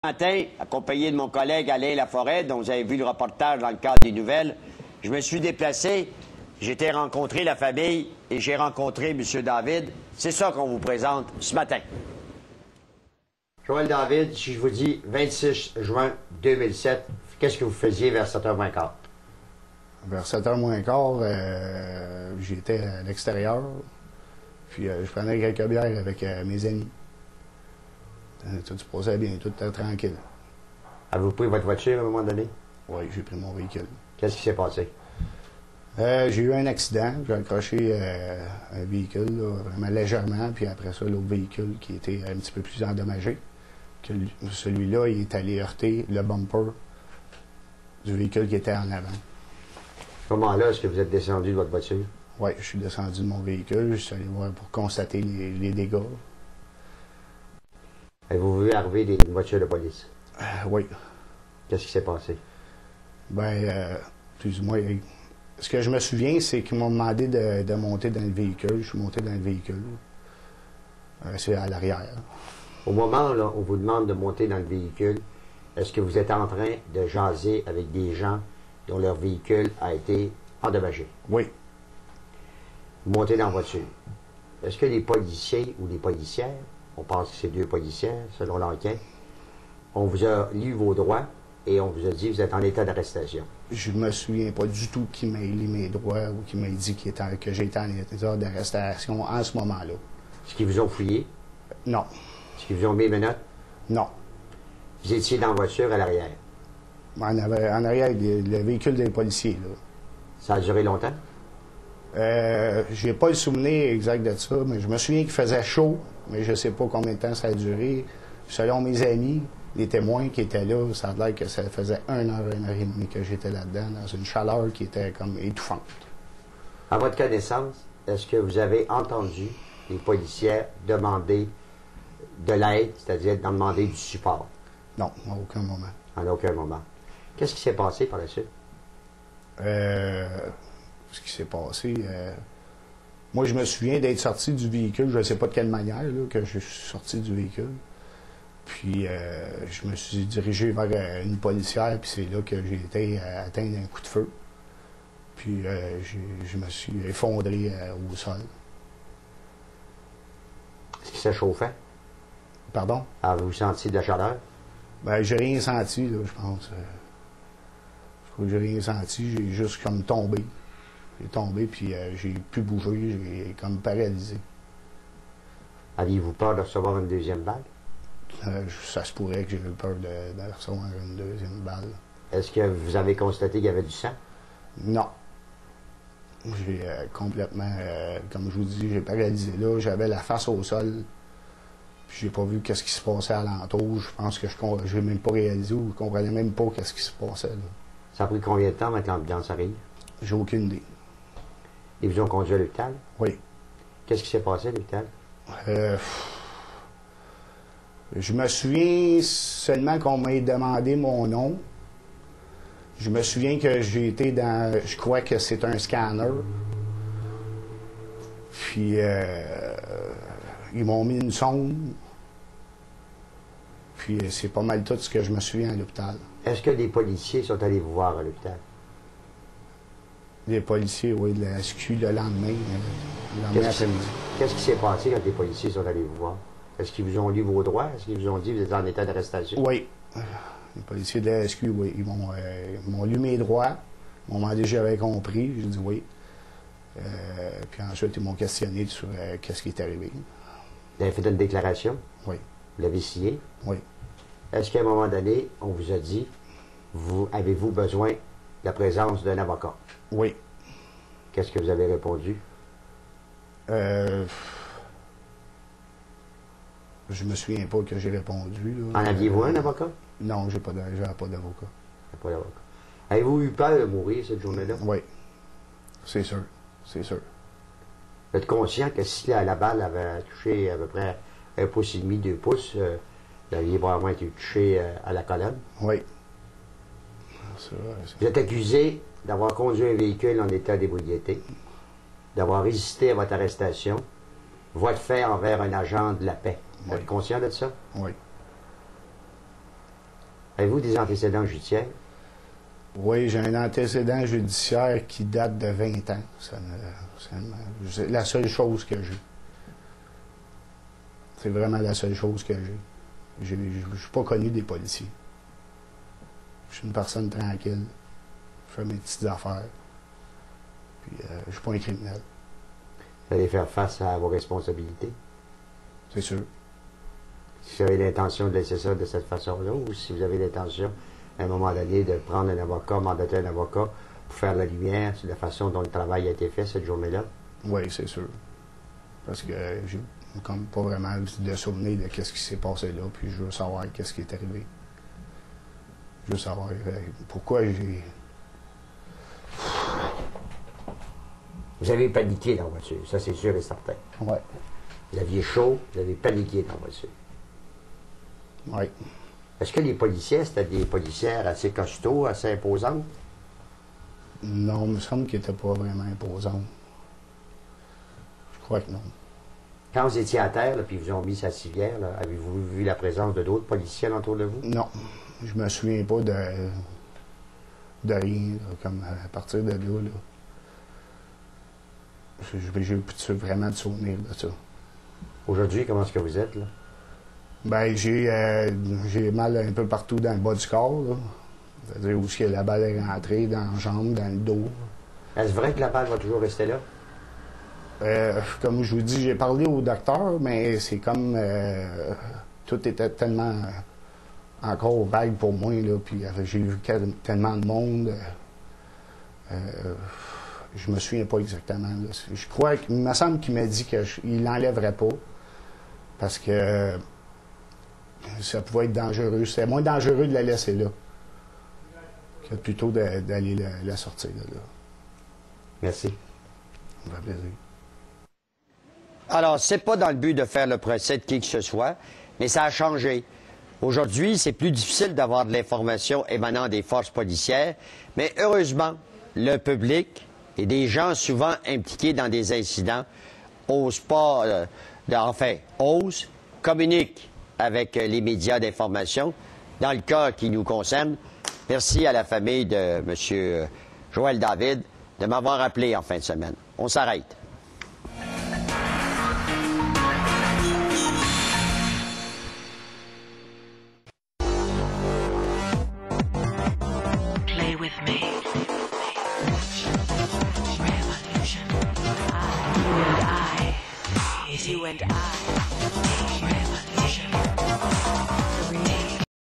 Matin, accompagné de mon collègue Alain Laforêt, dont vous avez vu le reportage dans le cadre des nouvelles, je me suis déplacé, j'ai été rencontrer la famille et j'ai rencontré M. David. C'est ça qu'on vous présente ce matin. Joël David, si je vous dis 26 juin 2007, qu'est-ce que vous faisiez vers 7h15? Vers 7h moins quart, j'étais à l'extérieur, puis je prenais quelques bières avec mes amis. Tout se passait bien, tout était tranquille. Avez-vous pris votre voiture à un moment donné? Oui, j'ai pris mon véhicule. Qu'est-ce qui s'est passé? J'ai eu un accident, j'ai accroché un véhicule, là, vraiment légèrement, puis après ça, l'autre véhicule qui était un petit peu plus endommagé. Celui-là, il est allé heurter le bumper du véhicule qui était en avant. À ce moment-là, est-ce que vous êtes descendu de votre voiture? Oui, je suis descendu de mon véhicule, je suis allé voir pour constater les dégâts. Avez-vous vu arriver des voitures de police? Oui. Qu'est-ce qui s'est passé? Plus ou moins. Ce que je me souviens, c'est qu'ils m'ont demandé de monter dans le véhicule. Je suis monté dans le véhicule. C'est à l'arrière. Au moment où on vous demande de monter dans le véhicule, est-ce que vous êtes en train de jaser avec des gens dont leur véhicule a été endommagé? Oui. Vous montez dans la voiture. Est-ce que les policiers ou les policières, on pense que c'est 2 policières selon l'enquête, on vous a lu vos droits et on vous a dit que vous êtes en état d'arrestation? Je ne me souviens pas du tout qui m'a lu mes droits ou qui m'a dit que j'étais en état d'arrestation en ce moment-là. Est-ce qu'ils vous ont fouillé? Non. Est-ce qu'ils vous ont mis les menottes? Non. Vous étiez dans la voiture à l'arrière? En arrière, le véhicule des policiers, là. Ça a duré longtemps? J'ai pas le souvenir exact de ça, mais je me souviens qu'il faisait chaud, mais je sais pas combien de temps ça a duré. Selon mes amis, les témoins qui étaient là, ça a l'air que ça faisait 1 heure et demie que j'étais là-dedans, dans une chaleur qui était comme étouffante. À votre connaissance, est-ce que vous avez entendu les policiers demander de l'aide, c'est-à-dire demander du support? Non, à aucun moment. En aucun moment. Qu'est-ce qui s'est passé par la suite? Ce qui s'est passé, moi, je me souviens d'être sorti du véhicule, je ne sais pas de quelle manière là, que je suis sorti du véhicule. Puis, je me suis dirigé vers une policière, puis c'est là que j'ai été atteint d'un coup de feu. Puis, je me suis effondré au sol. Est-ce qu'il s'est chauffé? Pardon? Avez-vous senti de la chaleur? Ben, j'ai rien senti, là, je pense. Je crois que j'ai rien senti, j'ai juste comme tombé. J'ai tombé, puis j'ai pu bouger, j'ai comme paralysé. Aviez-vous peur de recevoir une deuxième balle? Ça se pourrait que j'ai eu peur de recevoir une deuxième balle. Est-ce que vous avez constaté qu'il y avait du sang? Non. J'ai complètement, comme je vous dis, j'ai paralysé là. J'avais la face au sol. Puis j'ai pas vu qu'est-ce qui se passait alentour. Je pense que je n'ai même pas réalisé ou je comprenais même pas qu'est-ce qui se passait là. Ça a pris combien de temps avant que l'ambulance arrive? J'ai aucune idée. Ils vous ont conduit à l'hôpital? Oui. Qu'est-ce qui s'est passé à l'hôpital? Je me souviens seulement qu'on m'a demandé mon nom. Je me souviens que j'ai été dans... Je crois que c'est un scanner. Puis, ils m'ont mis une sonde. Puis, c'est pas mal tout ce que je me souviens à l'hôpital. Est-ce que des policiers sont allés vous voir à l'hôpital? Des policiers, oui, de la SQ le lendemain après-midi. Qu'est-ce qui s'est passé quand les policiers sont allés vous voir? Est-ce qu'ils vous ont lu vos droits? Est-ce qu'ils vous ont dit que vous êtes en état d'arrestation? Oui. Les policiers de la SQ, oui. Ils m'ont lu mes droits. Ils m'ont demandé si j'avais compris. J'ai dit oui. Puis ensuite, ils m'ont questionné sur qu'est-ce qui est arrivé. Vous avez fait une déclaration? Oui. Vous l'avez signée? Oui. Est-ce qu'à un moment donné, on vous a dit, avez-vous besoin de la présence d'un avocat? Oui. Qu'est-ce que vous avez répondu? Je me souviens pas que j'ai répondu. Là. En aviez-vous un avocat? Non, j'avais pas d'avocat. Pas d'avocat. Avez-vous eu peur de mourir cette journée-là? Oui. C'est sûr. C'est sûr. Vous êtes conscient que si la balle avait touché à peu près 1,5 pouce, 2 pouces, vous auriez probablement été touché à la colonne? Oui. Vous êtes accusé d'avoir conduit un véhicule en état d'ébriété, d'avoir résisté à votre arrestation, voie de fait envers un agent de la paix. Vous êtes conscient de ça? Oui. Avez-vous des antécédents judiciaires? Oui, j'ai un antécédent judiciaire qui date de 20 ans. C'est la seule chose que j'ai. C'est vraiment la seule chose que j'ai. Je ne suis pas connu des policiers. Je suis une personne tranquille. Je fais mes petites affaires. Puis, je suis pas un criminel. Vous allez faire face à vos responsabilités? C'est sûr. Si vous avez l'intention de laisser ça de cette façon-là, ou si vous avez l'intention, à un moment donné, de prendre un avocat, mandater un avocat pour faire la lumière sur la façon dont le travail a été fait cette journée-là? Oui, c'est sûr. Parce que j'ai comme pas vraiment de souvenir de ce qui s'est passé là, puis je veux savoir qu'est-ce qui est arrivé. Je veux savoir pourquoi j'ai... Vous avez paniqué dans la voiture, ça c'est sûr et certain. Oui. Vous aviez chaud, vous avez paniqué dans la voiture. Oui. Est-ce que les policiers, c'était des policières assez costauds, assez imposantes? Non, il me semble qu'ils n'étaient pas vraiment imposants. Je crois que non. Quand vous étiez à terre, là, puis ils vous ont mis sa civière, avez-vous vu la présence de d'autres policiers autour de vous? Non. Je me souviens pas de rien, là, comme à partir de là. J'ai plus vraiment de souvenirs de ça. Aujourd'hui, comment est-ce que vous êtes, là? Ben, j'ai mal un peu partout dans le bas du corps, là. C'est-à-dire où la balle est rentrée, dans la jambe, dans le dos. Est-ce vrai que la balle va toujours rester là? Comme je vous dis, j'ai parlé au docteur, mais c'est comme... tout était tellement encore vague pour moi, là, puis j'ai vu tellement de monde. Je me souviens pas exactement. Là. Je crois qu'il me semble qu'il m'a dit qu'il l'enlèverait pas, parce que ça pouvait être dangereux. C'était moins dangereux de la laisser là que plutôt d'aller la sortir de là. Merci. Ça me fait plaisir. Alors, c'est pas dans le but de faire le procès de qui que ce soit, mais ça a changé. Aujourd'hui, c'est plus difficile d'avoir de l'information émanant des forces policières, mais heureusement, le public et des gens souvent impliqués dans des incidents osent pas, osent, communiquent avec les médias d'information. Dans le cas qui nous concerne, merci à la famille de M. Joël David de m'avoir appelé en fin de semaine. On s'arrête. Play with me. Revolution. You and I.